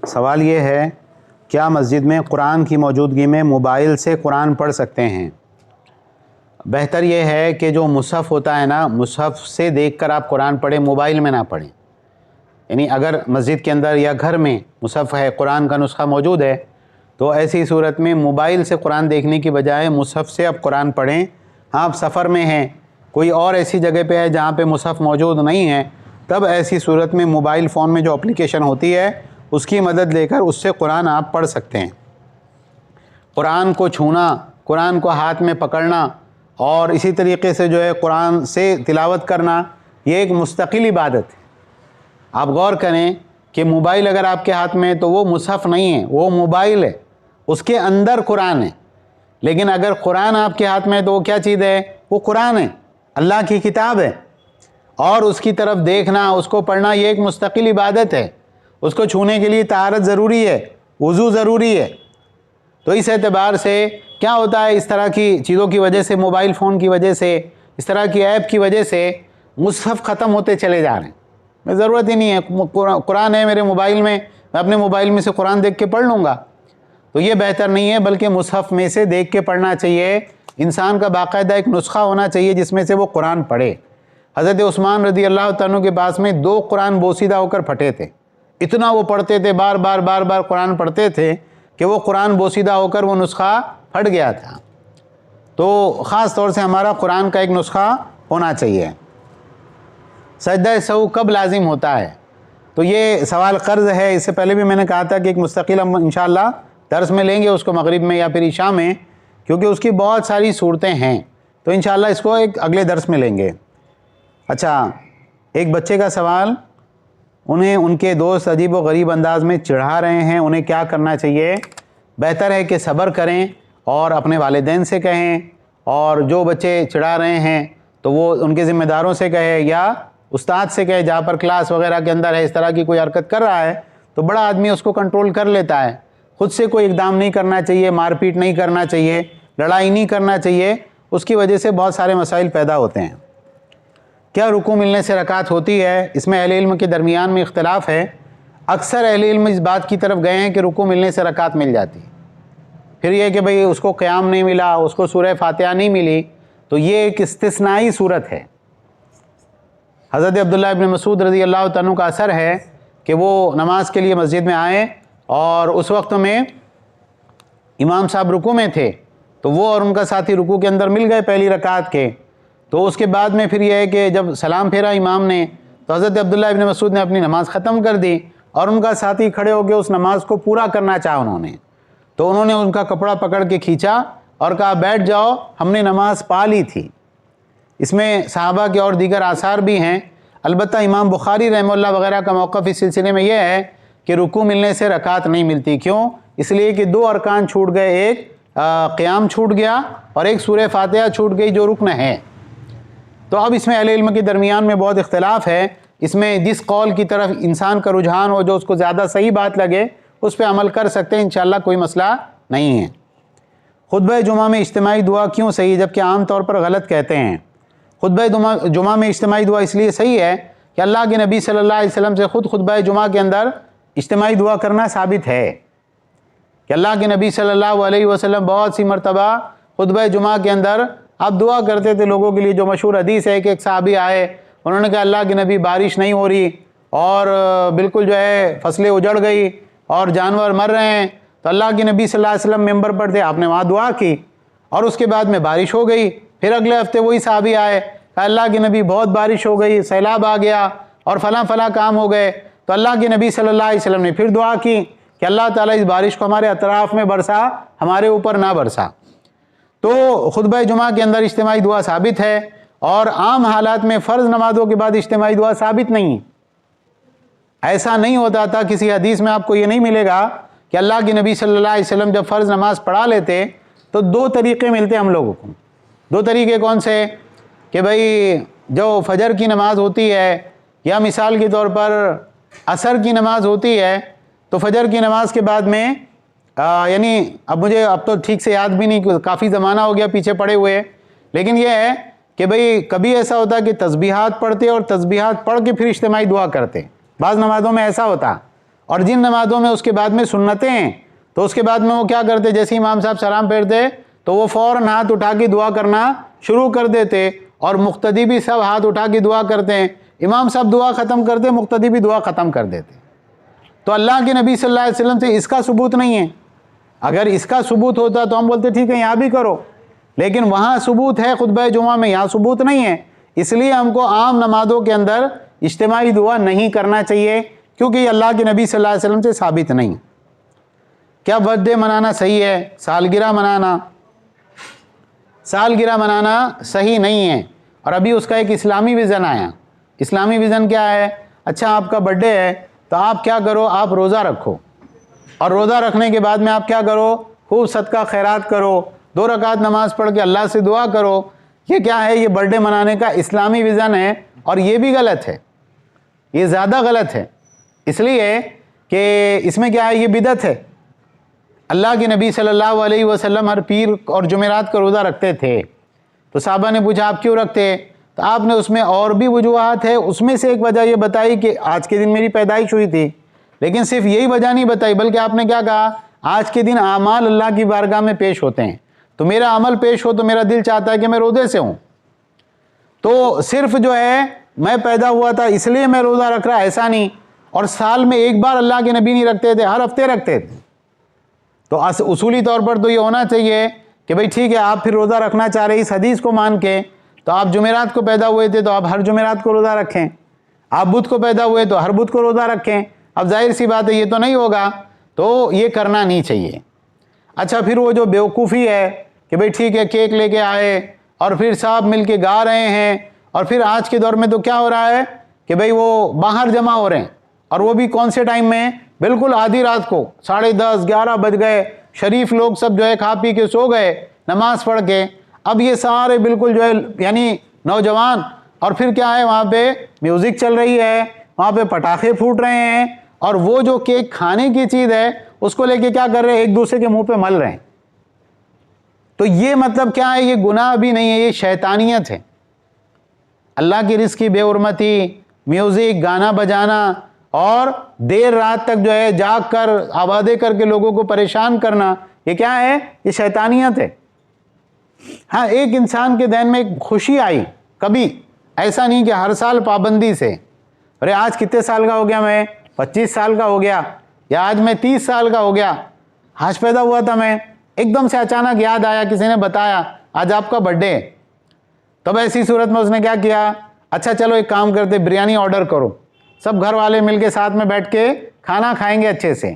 سوال یہ ہے، کیا مسجد میں قرآن کی موجودگی میں موبائل سے قرآن پڑھ سکتے ہیں؟ بہتر یہ ہے کہ جو مصحف ہوتا ہے نا، مصحف سے دیکھ کر آپ قرآن پڑھیں، موبائل میں نہ پڑھیں۔ یعنی اگر مسجد کے اندر یا گھر میں مصحف ہے، قرآن کا نسخہ موجود ہے، تو ایسی صورت میں موبائل سے قرآن دیکھنے کی بجائے مصحف سے آپ قرآن پڑھیں۔ ہاں، آپ سفر میں ہیں، کوئی اور ایسی جگہ پہ ہے جہاں پہ مصحف موجود نہیں ہے، تب ایسی صورت میں موبائل فون میں جو اپلیکیشن ہوتی ہے اس کی مدد لے کر اس سے قرآن آپ پڑھ سکتے ہیں۔ قرآن کو چھونا، قرآن کو ہاتھ میں پکڑنا اور اسی طریقے سے جو ہے قرآن سے تلاوت کرنا، یہ ایک مستقل عبادت ہے۔ آپ غور کریں کہ موبائل اگر آپ کے ہاتھ میں ہے تو وہ مصحف نہیں ہے، وہ موبائل ہے، اس کے اندر قرآن ہے۔ لیکن اگر قرآن آپ کے ہاتھ میں ہے تو وہ کیا چیز ہے؟ وہ قرآن ہے، اللہ کی کتاب ہے، اور اس کی طرف دیکھنا، اس کو پڑھنا، یہ ایک مستقل عبادت ہے۔ اس کو چھونے کے لیے طہارت ضروری ہے، وضو ضروری ہے۔ تو اس اعتبار سے کیا ہوتا ہے، اس طرح کی چیزوں کی وجہ سے، موبائل فون کی وجہ سے، اس طرح کی ایپ کی وجہ سے مصحف ختم ہوتے چلے جا رہے ہیں۔ میں ضرورت ہی نہیں ہے، قرآن ہے میرے موبائل میں اپنے موبائل میں سے قرآن دیکھ کے پڑھ لوں گا، تو یہ بہتر نہیں ہے، بلکہ مصحف میں سے دیکھ کے پڑھنا چاہیے۔ انسان کا باقاعدہ ایک نسخہ ہونا چاہیے جس میں سے وہ قرآن پڑھے۔ حضرت عثمان رضی اللہ تعالیٰ کے پاس میں 2 قرآن بوسیدہ ہو کر پھٹے تھے، اتنا وہ پڑھتے تھے، بار بار قرآن پڑھتے تھے کہ وہ قرآن بوسیدہ ہو کر وہ نسخہ پھٹ گیا تھا۔ تو خاص طور سے ہمارا قرآن کا ایک نسخہ ہونا چاہیے۔ سجدہ سہو کب لازم ہوتا ہے؟ تو یہ سوال قرض ہے، اس سے پہلے بھی میں نے کہا تھا کہ ایک مستقل ہم انشاءاللہ درس میں لیں گے اس کو، مغرب میں یا پھر عشاء میں، کیونکہ اس کی بہت ساری صورتیں ہیں، تو انشاءاللہ اس کو ایک اگلے درس میں لیں گے۔ اچھا، ایک بچے کا سوال، انہیں ان کے دوست عجیب و غریب انداز میں چڑھا رہے ہیں، انہیں کیا کرنا چاہیے؟ بہتر ہے کہ صبر کریں اور اپنے والدین سے کہیں، اور جو بچے چڑھا رہے ہیں تو وہ ان کے ذمہ داروں سے کہے یا استاد سے کہے، جہاں پر کلاس وغیرہ کے اندر ہے اس طرح کی کوئی حرکت کر رہا ہے تو بڑا آدمی اس کو کنٹرول کر لیتا ہے۔ خود سے کوئی اقدام نہیں کرنا چاہیے، مار پیٹ نہیں کرنا چاہیے، لڑائی نہیں کرنا چاہیے، اس کی وجہ سے بہت سارے مسائل پیدا ہوتے ہیں۔ کیا رکوع ملنے سے رکعت ہوتی ہے؟ اس میں اہل علم کے درمیان میں اختلاف ہے۔ اکثر اہل علم اس بات کی طرف گئے ہیں کہ رکوع ملنے سے رکعت مل جاتی ہے۔ پھر یہ کہ بھئی اس کو قیام نہیں ملا، اس کو سورہ فاتحہ نہیں ملی، تو یہ ایک استثنائی صورت ہے۔ حضرت عبداللہ ابن مسعود رضی اللہ تعالیٰ کا اثر ہے کہ وہ نماز کے لیے مسجد میں آئے اور اس وقت میں امام صاحب رکوع میں تھے، تو وہ اور ان کا ساتھی رکوع کے اندر مل گئے پہلی رکعت کے۔ تو اس کے بعد میں پھر یہ ہے کہ جب سلام پھیرا امام نے تو حضرت عبداللہ ابن مسعود نے اپنی نماز ختم کر دی، اور ان کا ساتھی کھڑے ہو کے اس نماز کو پورا کرنا چاہا انہوں نے، تو انہوں نے ان کا کپڑا پکڑ کے کھینچا اور کہا، بیٹھ جاؤ، ہم نے نماز پا لی تھی۔ اس میں صحابہ کے اور دیگر آثار بھی ہیں۔ البتہ امام بخاری رحمہ اللہ وغیرہ کا موقف اس سلسلے میں یہ ہے کہ رکوع ملنے سے رکعت نہیں ملتی۔ کیوں؟ اس لیے کہ 2 ارکان چھوٹ گئے، ایک قیام چھوٹ گیا اور ایک سورہ فاتحہ چھوٹ گئی جو رکن ہے۔ تو اب اس میں اہل علم کے درمیان میں بہت اختلاف ہے۔ اس میں جس قول کی طرف انسان کا رجحان ہو، جو اس کو زیادہ صحیح بات لگے، اس پہ عمل کر سکتے ہیں، انشاءاللہ کوئی مسئلہ نہیں ہے۔ خطبہ جمعہ میں اجتماعی دعا کیوں صحیح جبکہ عام طور پر غلط کہتے ہیں؟ خطبہ جمعہ میں اجتماعی دعا اس لیے صحیح ہے کہ اللہ کے نبی صلی اللہ علیہ وسلم سے خود خطبہ جمعہ کے اندر اجتماعی دعا کرنا ثابت ہے کہ اللہ کے نبی صلی اللہ علیہ وسلم بہت سی مرتبہ خطبہ جمعہ کے اندر آپ دعا کرتے تھے لوگوں کے لیے۔ جو مشہور حدیث ہے کہ ایک صحابی آئے، انہوں نے کہا، اللہ کے نبی بارش نہیں ہو رہی اور بالکل جو ہے فصلیں اجڑ گئی اور جانور مر رہے ہیں، تو اللہ کے نبی صلی اللہ علیہ وسلم ممبر پر تھے، آپ نے وہاں دعا کی اور اس کے بعد میں بارش ہو گئی۔ پھر اگلے ہفتے وہی صحابی آئے، کہا، اللہ کے نبی بہت بارش ہو گئی، سیلاب آ گیا اور فلاں فلاں کام ہو گئے، تو اللہ کے نبی صلی اللہ علیہ وسلم نے پھر دعا کی کہ اللہ تعالیٰ اس بارش کو ہمارے اطراف میں برسا، ہمارے اوپر نہ برسا۔ تو خطبہ جمعہ کے اندر اجتماعی دعا ثابت ہے، اور عام حالات میں فرض نمازوں کے بعد اجتماعی دعا ثابت نہیں۔ ایسا نہیں ہوتا تھا، کسی حدیث میں آپ کو یہ نہیں ملے گا کہ اللہ کے نبی صلی اللہ علیہ وسلم جب فرض نماز پڑھا لیتے تو 2 طریقے ملتے ہم لوگوں کو۔ 2 طریقے کون سے؟ کہ بھئی جو فجر کی نماز ہوتی ہے یا مثال کے طور پر عصر کی نماز ہوتی ہے، تو فجر کی نماز کے بعد میں یعنی اب تو ٹھیک سے یاد بھی نہیں، کافی زمانہ ہو گیا پیچھے پڑے ہوئے، لیکن یہ ہے کہ بھئی کبھی ایسا ہوتا کہ تسبیحات پڑھتے اور تسبیحات پڑھ کے پھر اجتماعی دعا کرتے۔ بعض نمازوں میں ایسا ہوتا، اور جن نمازوں میں اس کے بعد میں سنتیں ہیں تو اس کے بعد میں وہ کیا کرتے، جیسے امام صاحب سلام پھیرتے تو وہ فوراً ہاتھ اٹھا کے دعا کرنا شروع کر دیتے، اور مقتدی بھی سب ہاتھ اٹھا کے دعا کرتے ہیں، امام صاحب دعا ختم کرتے، مقتدی بھی دعا ختم کر دیتے۔ تو اللہ کے نبی صلی اللہ علیہ وسلم سے اس کا ثبوت نہیں ہے۔ اگر اس کا ثبوت ہوتا تو ہم بولتے ٹھیک ہے یہاں بھی کرو، لیکن وہاں ثبوت ہے خطبہ جمعہ میں، یہاں ثبوت نہیں ہے، اس لیے ہم کو عام نمازوں کے اندر اجتماعی دعا نہیں کرنا چاہیے، کیونکہ یہ اللہ کے نبی صلی اللہ علیہ وسلم سے ثابت نہیں۔ کیا برتھ ڈے منانا صحیح ہے؟ سالگرہ منانا صحیح نہیں ہے، اور ابھی اس کا ایک اسلامی ویژن آیا۔ اسلامی ویژن کیا ہے؟ اچھا آپ کا برتھ ڈے ہے تو آپ کیا کرو، آپ روزہ رکھو، اور روزہ رکھنے کے بعد میں آپ کیا کرو، خوب صدقہ خیرات کرو، 2 رکعت نماز پڑھ کے اللہ سے دعا کرو۔ یہ کیا ہے؟ یہ برتھ ڈے منانے کا اسلامی ویژن ہے، اور یہ بھی غلط ہے، یہ زیادہ غلط ہے، اس لیے کہ اس میں کیا ہے، یہ بدعت ہے۔ اللہ کے نبی صلی اللہ علیہ وسلم ہر پیر اور جمعرات کا روزہ رکھتے تھے، تو صحابہ نے پوچھا آپ کیوں رکھتے؟ تو آپ نے اس میں اور بھی وجوہات ہے، اس میں سے ایک وجہ یہ بتائی کہ آج کے دن میری پیدائش ہوئی تھی، لیکن صرف یہی وجہ نہیں بتائی، بلکہ آپ نے کیا کہا، آج کے دن اعمال اللہ کی بارگاہ میں پیش ہوتے ہیں، تو میرا عمل پیش ہو تو میرا دل چاہتا ہے کہ میں روزے سے ہوں۔ تو صرف جو ہے میں پیدا ہوا تھا اس لیے میں روزہ رکھ رہا، ایسا نہیں، اور سال میں ایک بار اللہ کے نبی نہیں رکھتے تھے، ہر ہفتے رکھتے تھے۔ تو اصولی طور پر تو یہ ہونا چاہیے کہ بھئی ٹھیک ہے آپ پھر روزہ رکھنا چاہ رہے اس حدیث کو مان کے، تو آپ جمعرات کو پیدا ہوئے تھے تو آپ ہر جمعرات کو روزہ رکھیں، آپ بدھ کو پیدا ہوئے تو ہر بدھ کو روزہ رکھیں۔ اب ظاہر سی بات ہے یہ تو نہیں ہوگا، تو یہ کرنا نہیں چاہیے۔ اچھا پھر وہ جو بیوقوفی ہے کہ بھئی ٹھیک ہے کیک لے کے آئے اور پھر سب مل کے گا رہے ہیں، اور پھر آج کے دور میں تو کیا ہو رہا ہے کہ بھئی وہ باہر جمع ہو رہے ہیں، اور وہ بھی کون سے ٹائم میں؟ بالکل آدھی رات کو، 10:30 11 بج گئے، شریف لوگ سب جو ہے کھا پی کے سو گئے نماز پڑھ کے، اب یہ سارے بالکل جو ہے یعنی نوجوان، اور پھر کیا ہے وہاں پہ میوزک چل رہی ہے، وہاں پہ پٹاخے پھوٹ رہے ہیں، اور وہ جو کیک کھانے کی چیز ہے اس کو لے کے کیا کر رہے ہیں، ایک دوسرے کے منہ پہ مل رہے ہیں۔ تو یہ مطلب کیا ہے، یہ گناہ بھی نہیں ہے، یہ شیطانیت ہے۔ اللہ کی رزق کی بے حرمتی، میوزک، گانا بجانا، اور دیر رات تک جو ہے جاگ کر آوازیں کر کے لوگوں کو پریشان کرنا، یہ کیا ہے؟ یہ شیطانیت ہے۔ ہاں ایک انسان کے ذہن میں ایک خوشی آئی کبھی، ایسا نہیں کہ ہر سال پابندی سے، ارے آج کتنے سال کا ہو گیا، میں 25 سال کا ہو گیا، یا آج میں 30 سال کا ہو گیا، آج پیدا ہوا تھا میں، ایک دم سے اچانک یاد آیا، کسی نے بتایا آج آپ کا برتھ ڈے ہے، تب ایسی صورت میں اس نے کیا کیا، اچھا چلو ایک کام کرتے بریانی آرڈر کرو، سب گھر والے مل کے ساتھ میں بیٹھ کے کھانا کھائیں گے اچھے سے،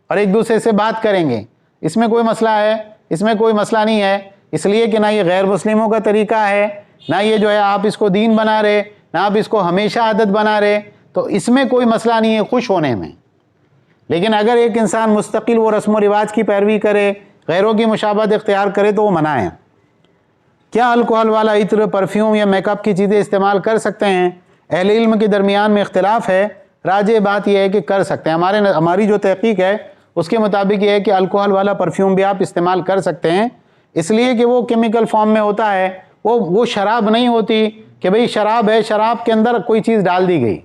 اور ایک دوسرے سے بات کریں گے، اس میں کوئی مسئلہ ہے؟ اس میں کوئی مسئلہ نہیں ہے، اس لیے کہ نہ یہ غیر مسلموں کا طریقہ ہے، نہ یہ جو ہے آپ اس کو دین بنا رہے، نہ آپ اس کو ہمیشہ عادت بنا رہے، تو اس میں کوئی مسئلہ نہیں ہے خوش ہونے میں۔ لیکن اگر ایک انسان مستقل وہ رسم و رواج کی پیروی کرے، غیروں کی مشابہت اختیار کرے تو وہ منع ہے۔ کیا الکوہل والا عطر، پرفیوم یا میک اپ کی چیزیں استعمال کر سکتے ہیں؟ اہل علم کے درمیان میں اختلاف ہے، راجح بات یہ ہے کہ کر سکتے ہیں۔ ہماری جو تحقیق ہے اس کے مطابق یہ ہے کہ الکوہل والا پرفیوم بھی آپ استعمال کر سکتے ہیں، اس لیے کہ وہ کیمیکل فارم میں ہوتا ہے، وہ شراب نہیں ہوتی کہ بھئی شراب ہے، شراب کے اندر کوئی چیز ڈال دی گئی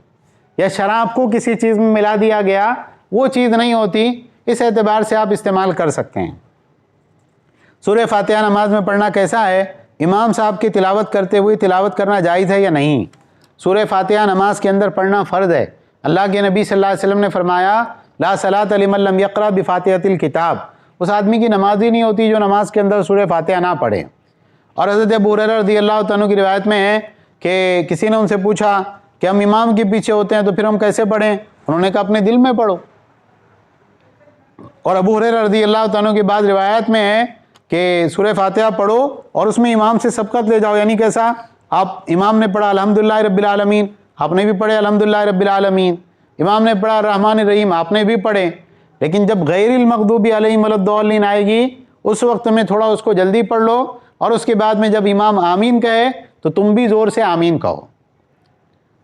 یا شراب کو کسی چیز میں ملا دیا گیا، وہ چیز نہیں ہوتی، اس اعتبار سے آپ استعمال کر سکتے ہیں۔ سورہ فاتحہ نماز میں پڑھنا کیسا ہے؟ امام صاحب کی تلاوت کرتے ہوئے تلاوت کرنا جائز ہے یا نہیں؟ سورہ فاتحہ نماز کے اندر پڑھنا فرض ہے۔ اللہ کے نبی صلی اللہ علیہ وسلم نے فرمایا لا صلاۃ لمن لم یقرأ بفاتحۃ الکتاب، اس آدمی کی نماز ہی نہیں ہوتی جو نماز کے اندر سورہ فاتحہ نہ پڑھے۔ اور حضرت ابو ہریرہ رضی اللہ عنہ کی روایت میں ہے کہ کسی نے ان سے پوچھا کہ ہم امام کے پیچھے ہوتے ہیں تو پھر ہم کیسے پڑھیں؟ انہوں نے کہا اپنے دل میں پڑھو۔ اور ابو ہریرہ رضی اللہ عنہ کی بعض روایت میں ہے کہ سورہ فاتحہ پڑھو اور اس میں امام سے سبقت لے جاؤ، یعنی کیسا؟ آپ امام نے پڑھا الحمدللہ رب العالمین، آپ نے بھی پڑھے الحمدللہ رب العالمین، امام نے پڑھا الرحمن الرحیم، آپ نے بھی پڑھے، لیکن جب غیر المغضوب علیہم ولا الضالین آئے گی اس وقت میں تھوڑا اس کو جلدی پڑھ لو، اور اس کے بعد میں جب امام آمین کہے تو تم بھی زور سے آمین کہو۔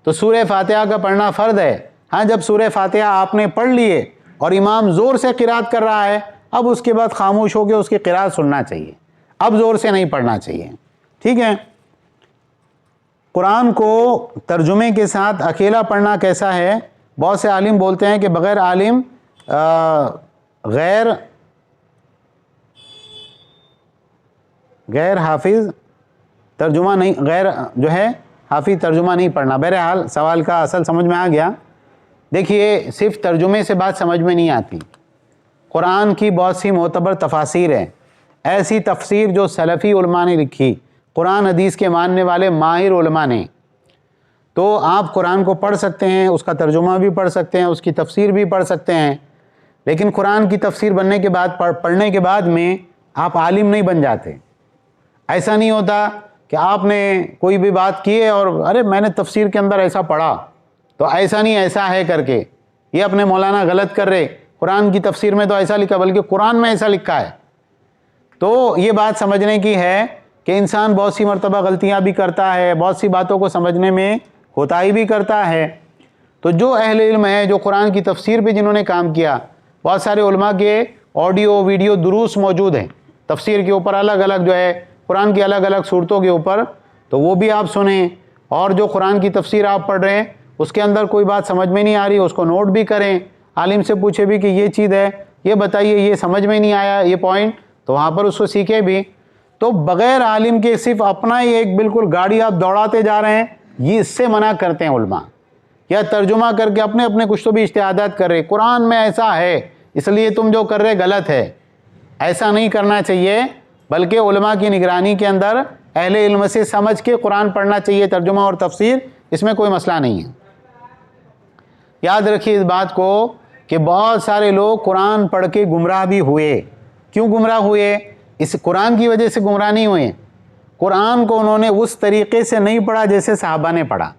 تو سورہ فاتحہ کا پڑھنا فرض ہے۔ ہاں جب سورہ فاتحہ آپ نے پڑھ لیے اور امام زور سے قرات کر رہا ہے، اب اس کے بعد خاموش ہو کے اس کی قرات سننا چاہیے، اب زور سے نہیں پڑھنا چاہیے، ٹھیک ہے؟ قرآن کو ترجمے کے ساتھ اکیلا پڑھنا کیسا ہے؟ بہت سے عالم بولتے ہیں کہ بغیر عالم غیر حافظ ترجمہ نہیں، غیر جو ہے حافظ ترجمہ نہیں پڑھنا۔ بہرحال سوال کا اصل سمجھ میں آ گیا۔ دیکھیے صرف ترجمے سے بات سمجھ میں نہیں آتی، قرآن کی بہت سی معتبر تفاسیر ہیں، ایسی تفسیر جو سلفی علماء نے لکھی، قرآن حدیث کے ماننے والے ماہر علماء نے، تو آپ قرآن کو پڑھ سکتے ہیں، اس کا ترجمہ بھی پڑھ سکتے ہیں، اس کی تفسیر بھی پڑھ سکتے ہیں، لیکن قرآن کی تفسیر بننے کے بعد پڑھنے کے بعد میں آپ عالم نہیں بن جاتے۔ ایسا نہیں ہوتا کہ آپ نے کوئی بھی بات کی ہے اور ارے میں نے تفسیر کے اندر ایسا پڑھا تو ایسا نہیں ایسا ہے کر کے یہ اپنے مولانا غلط کر رہے، قرآن کی تفسیر میں تو ایسا لکھا، بلکہ قرآن میں ایسا لکھا ہے۔ تو یہ بات سمجھنے کی ہے کہ انسان بہت سی مرتبہ غلطیاں بھی کرتا ہے، بہت سی باتوں کو سمجھنے میں کوتاہی بھی کرتا ہے۔ تو جو اہل علم ہے، جو قرآن کی تفسیر پہ جنہوں نے کام کیا، بہت سارے علماء کے آڈیو ویڈیو دروس موجود ہیں تفسیر کے اوپر، الگ الگ جو ہے قرآن کی الگ الگ صورتوں کے اوپر، تو وہ بھی آپ سنیں، اور جو قرآن کی تفسیر آپ پڑھ رہے ہیں اس کے اندر کوئی بات سمجھ میں نہیں آ رہی اس کو نوٹ بھی کریں، عالم سے پوچھے بھی کہ یہ چیز ہے، یہ بتائیے یہ سمجھ میں نہیں آیا یہ پوائنٹ، تو وہاں پر اس کو سیکھے بھی۔ تو بغیر عالم کے صرف اپنا ہی ایک بالکل گاڑی آپ دوڑاتے جا رہے ہیں، یہ اس سے منع کرتے ہیں علماء، یا ترجمہ کر کے اپنے کچھ تو بھی اجتہادات کر رہے، قرآن میں ایسا ہے اس لیے تم جو کر رہے غلط ہے، ایسا نہیں کرنا چاہیے، بلکہ علماء کی نگرانی کے اندر اہل علم سے سمجھ کے قرآن پڑھنا چاہیے، ترجمہ اور تفسیر، اس میں کوئی مسئلہ نہیں ہے۔ یاد رکھیے اس بات کو کہ بہت سارے لوگ قرآن پڑھ کے گمراہ بھی ہوئے۔ کیوں گمراہ ہوئے؟ اس قرآن کی وجہ سے گمراہ نہیں ہوئے، قرآن کو انہوں نے اس طریقے سے نہیں پڑھا جیسے صحابہ نے پڑھا۔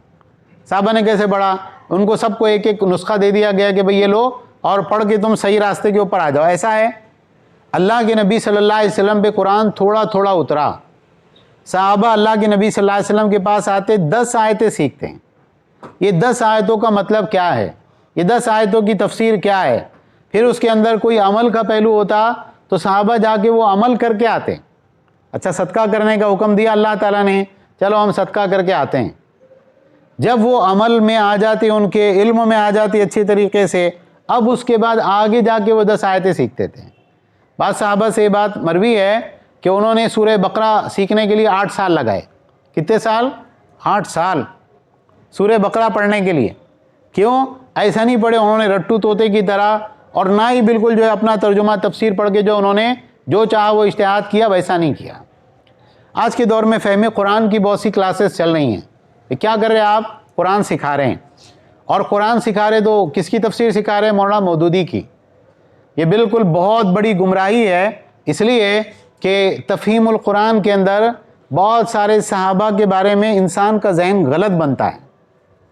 صحابہ نے کیسے پڑھا؟ ان کو سب کو ایک ایک نسخہ دے دیا گیا کہ بھئی یہ لو اور پڑھ کے تم صحیح راستے کے اوپر آ جاؤ، ایسا ہے؟ اللہ کے نبی صلی اللہ علیہ وسلم پہ قرآن تھوڑا تھوڑا اترا، صحابہ اللہ کے نبی صلی اللہ علیہ وسلم کے پاس آتے 10 آیتیں سیکھتے ہیں، یہ 10 آیتوں کا مطلب کیا ہے، یہ 10 آیتوں کی تفسیر کیا ہے، پھر اس کے اندر کوئی عمل کا پہلو ہوتا تو صحابہ جا کے وہ عمل کر کے آتے۔ اچھا صدقہ کرنے کا حکم دیا اللہ تعالیٰ نے، چلو ہم صدقہ کر کے آتے ہیں، جب وہ عمل میں آ جاتے، ان کے علم میں آ جاتی اچھی طریقے سے، اب اس کے بعد آگے جا کے وہ 10 آیتیں سیکھتے تھے۔ بعض صحابہ سے یہ بات مروی ہے کہ انہوں نے سورہ بقرہ سیکھنے کے لیے 8 سال لگائے۔ کتنے سال؟ 8 سال سورہ بقرہ پڑھنے کے لیے۔ کیوں؟ ایسا نہیں پڑھے انہوں نے رٹو طوطے کی طرح، اور نہ ہی بالکل جو ہے اپنا ترجمہ تفسیر پڑھ کے جو انہوں نے جو چاہا وہ اجتہاد کیا، ویسا نہیں کیا۔ آج کے دور میں فہم قرآن کی بہت سی کلاسز چل رہی ہیں، کیا کر رہے ہیں آپ؟ قرآن سکھا رہے ہیں، اور قرآن سکھا رہے تو کس کی تفسیر سکھا رہے ہیں؟ مولانا مودودی کی۔ یہ بالکل بہت بڑی گمراہی ہے، اس لیے کہ تفہیم القرآن کے اندر بہت سارے صحابہ کے بارے میں انسان کا ذہن غلط بنتا ہے،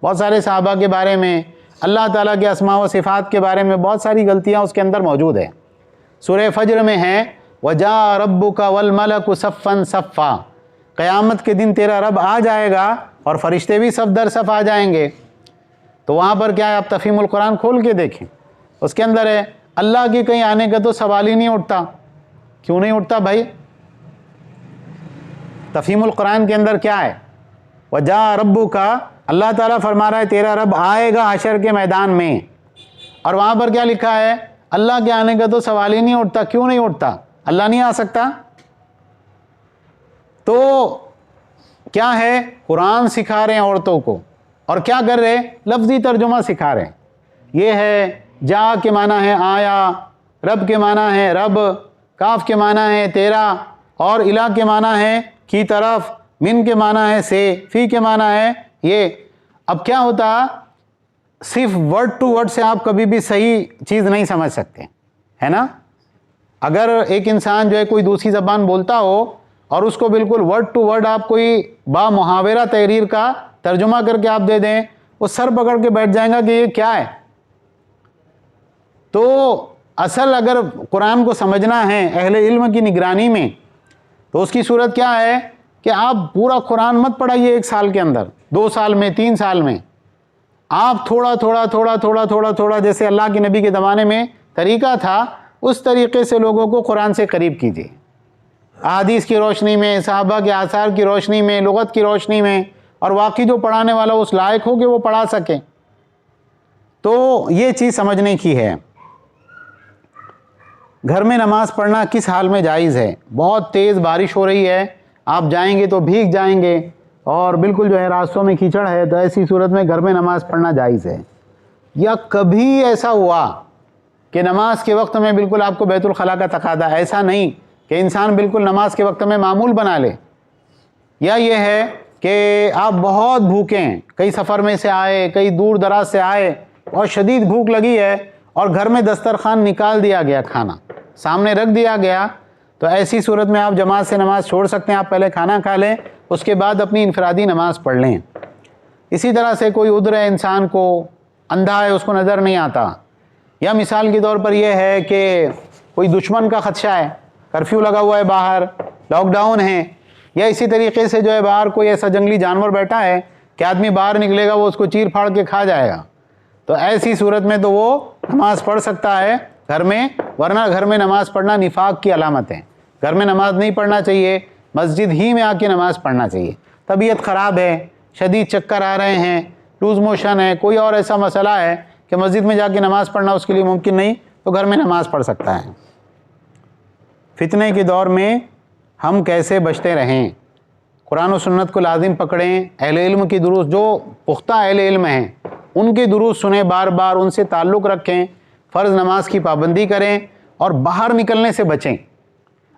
بہت سارے صحابہ کے بارے میں، اللہ تعالیٰ کے اسماء و صفات کے بارے میں بہت ساری غلطیاں اس کے اندر موجود ہیں۔ سورہ فجر میں ہے وَجَاءَ رَبُّكَ وَالْمَلَكُ صَفًّا صَفًّا، قیامت کے دن تیرا رب آ جائے گا اور فرشتے بھی صف در صف آ جائیں گے۔ تو وہاں پر کیا ہے؟ آپ تفہیم القرآن کھول کے دیکھیں، اس کے اندر ہے اللہ کے کہیں آنے کا تو سوال ہی نہیں اٹھتا۔ کیوں نہیں اٹھتا بھائی؟ تفہیم القرآن کے اندر کیا ہے؟ وَجَاءَ رَبُّكَ، اللہ تعالیٰ فرما رہا ہے تیرا رب آئے گا حشر کے میدان میں، اور وہاں پر کیا لکھا ہے؟ اللہ کے آنے کا تو سوال ہی نہیں اٹھتا۔ کیوں نہیں اٹھتا؟ اللہ نہیں آ سکتا؟ تو کیا ہے؟ قرآن سکھا رہے ہیں عورتوں کو، اور کیا کر رہے؟ لفظی ترجمہ سکھا رہے ہیں۔ یہ ہے جا کے معنی ہے آیا، رب کے معنی ہے رب، کاف کے معنی ہے تیرا، اور الہ کے معنی ہے کی طرف، من کے معنی ہے سے، فی کے معنی ہے یہ۔ اب کیا ہوتا؟ صرف ورڈ ٹو ورڈ سے آپ کبھی بھی صحیح چیز نہیں سمجھ سکتے، ہے نا؟ اگر ایک انسان جو ہے کوئی دوسری زبان بولتا ہو اور اس کو بالکل ورڈ ٹو ورڈ آپ کوئی با محاورہ تحریر کا ترجمہ کر کے آپ دے دیں، وہ سر پکڑ کے بیٹھ جائیں گا کہ یہ کیا ہے۔ تو اصل اگر قرآن کو سمجھنا ہے اہل علم کی نگرانی میں، تو اس کی صورت کیا ہے کہ آپ پورا قرآن مت پڑھائیے 1 سال کے اندر، 2 سال میں، 3 سال میں، آپ تھوڑا تھوڑا تھوڑا تھوڑا تھوڑا تھوڑا جیسے اللہ کے نبی کے زمانے میں طریقہ تھا، اس طریقے سے لوگوں کو قرآن سے قریب کیجیے، احادیث کی روشنی میں، صحابہ کے آثار کی روشنی میں، لغت کی روشنی میں، اور واقعی جو پڑھانے والا اس لائق ہو کہ وہ پڑھا سکے۔ تو یہ چیز سمجھنے کی ہے۔ گھر میں نماز پڑھنا کس حال میں جائز ہے؟ بہت تیز بارش ہو رہی ہے، آپ جائیں گے تو بھیگ جائیں گے، اور بالکل جو ہے راستوں میں کیچڑ ہے، تو ایسی صورت میں گھر میں نماز پڑھنا جائز ہے۔ یا کبھی ایسا ہوا کہ نماز کے وقت میں بالکل آپ کو بیت الخلاء کا تقاضا، ایسا نہیں کہ انسان بالکل نماز کے وقت میں معمول بنا لے۔ یا یہ ہے کہ آپ بہت بھوکے ہیں، کئی سفر میں سے آئے، کئی دور دراز سے آئے، اور شدید بھوک لگی ہے، اور گھر میں دسترخوان نکال دیا گیا، کھانا سامنے رکھ دیا گیا، تو ایسی صورت میں آپ جماعت سے نماز چھوڑ سکتے ہیں۔ آپ پہلے کھانا کھا لیں، اس کے بعد اپنی انفرادی نماز پڑھ لیں۔ اسی طرح سے کوئی عذر ہے انسان کو، اندھا ہے، اس کو نظر نہیں آتا، یا مثال کے طور پر یہ ہے کہ کوئی دشمن کا خدشہ ہے، کرفیو لگا ہوا ہے باہر، لاک ڈاؤن ہے، یا اسی طریقے سے جو ہے باہر کوئی ایسا جنگلی جانور بیٹھا ہے کہ آدمی باہر نکلے گا وہ اس کو چیر پھاڑ کے کھا جائے گا، تو ایسی صورت میں تو وہ نماز پڑھ سکتا ہے گھر میں، ورنہ گھر میں نماز پڑھنا نفاق کی علامت ہے۔ گھر میں نماز نہیں پڑھنا چاہیے، مسجد ہی میں آ کے نماز پڑھنا چاہیے۔ طبیعت خراب ہے، شدید چکر آ رہے ہیں، لوز موشن ہے، کوئی اور ایسا مسئلہ ہے کہ مسجد میں جا کے نماز پڑھنا اس کے لیے ممکن نہیں، تو گھر میں نماز پڑھ سکتا ہے۔ فتنے کے دور میں ہم کیسے بچتے رہیں؟ قرآن و سنت کو لازم پکڑیں، اہل علم کی دروس، جو پختہ اہل علم ہیں ان کی دروس سنیں، بار بار ان سے تعلق رکھیں، فرض نماز کی پابندی کریں، اور باہر نکلنے سے بچیں۔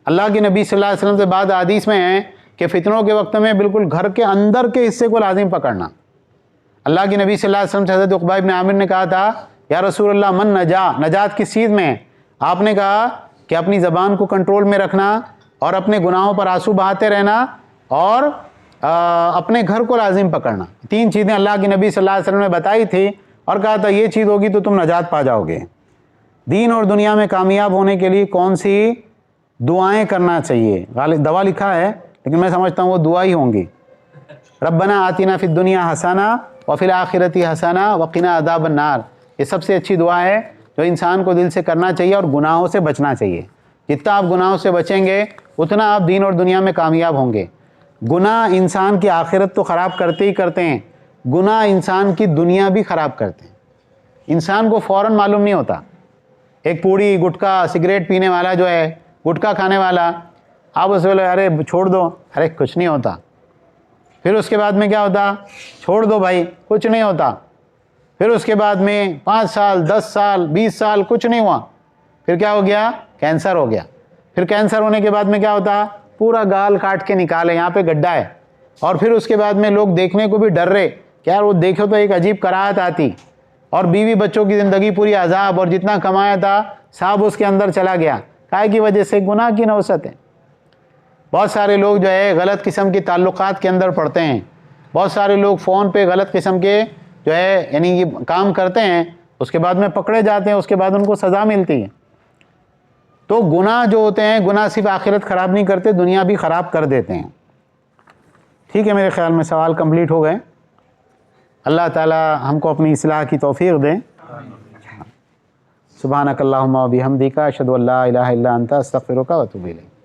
اللہ کے نبی صلی اللہ علیہ وسلم سے بعد حدیث میں ہیں کہ فتنوں کے وقت میں بالکل گھر کے اندر کے حصے کو لازم پکڑنا۔ اللہ کے نبی صلی اللہ علیہ وسلم سے حضرت عقبہ بن عامر نے کہا تھا، یا رسول اللہ من نجات کس چیز میں ہے؟ آپ نے کہا کہ اپنی زبان کو کنٹرول میں رکھنا، اور اپنے گناہوں پر آنسو بہاتے رہنا، اور اپنے گھر کو لازم پکڑنا۔ تین چیزیں اللہ کے نبی صلی اللہ علیہ وسلم نے بتائی تھی، اور کہا تھا یہ چیز ہوگی تو تم نجات پا جاؤ گے۔ دین اور دنیا میں کامیاب ہونے کے لیے کون سی دعائیں کرنا چاہیے؟ غالب دوا لکھا ہے لیکن میں سمجھتا ہوں وہ دعا ہی ہوں گی۔ ربنا آتنا فی الدنیا حسنہ وفی الآخرۃ حسنہ وقنا عذاب النار، یہ سب سے اچھی دعا ہے جو انسان کو دل سے کرنا چاہیے، اور گناہوں سے بچنا چاہیے۔ جتنا آپ گناہوں سے بچیں گے اتنا آپ دین اور دنیا میں کامیاب ہوں گے۔ گناہ انسان کی آخرت تو خراب کرتے ہی کرتے ہیں، گناہ انسان کی دنیا بھی خراب کرتے ہیں۔ انسان کو فوراً معلوم نہیں ہوتا، ایک پوڑی گٹکا سگریٹ پینے والا جو ہے، گٹکا کھانے والا، آپ اس ویلے ارے چھوڑ دو، ارے کچھ نہیں ہوتا۔ پھر اس کے بعد میں کیا ہوتا؟ چھوڑ دو بھائی، کچھ نہیں ہوتا۔ پھر اس کے بعد میں 5 سال 10 سال 20 سال کچھ نہیں ہوا، پھر کیا ہو گیا؟ کینسر ہو گیا۔ پھر کینسر ہونے کے بعد میں کیا ہوتا؟ پورا گال کاٹ کے نکالے، یہاں پہ گڈھا ہے، اور پھر اس کے بعد میں لوگ دیکھنے کو بھی ڈر رہے کہ یار وہ دیکھو تو ایک عجیب کراہت آتی، اور بیوی بچوں کی زندگی پوری عذاب، اور جتنا کمایا تھا سب اس کے اندر چلا گیا۔ کائے کی وجہ سے؟ گناہ کی نوسط ہے۔ بہت سارے لوگ جو ہے غلط قسم کے تعلقات کے اندر پڑتے ہیں، بہت سارے لوگ فون پہ غلط قسم کے جو ہے یعنی یہ کام کرتے ہیں، اس کے بعد میں پکڑے جاتے ہیں، اس کے بعد ان کو سزا ملتی ہے۔ تو گناہ جو ہوتے ہیں، گناہ صرف آخرت خراب نہیں کرتے، دنیا بھی خراب کر دیتے ہیں۔ ٹھیک ہے، میرے خیال میں سوال کمپلیٹ ہو گئے۔ اللہ تعالی ہم کو اپنی اصلاح کی توفیق دیں۔ سبحانک اللہم و بحمدک، اشہد ان لا الہ الا انت، استغفرک و اتوب الیک۔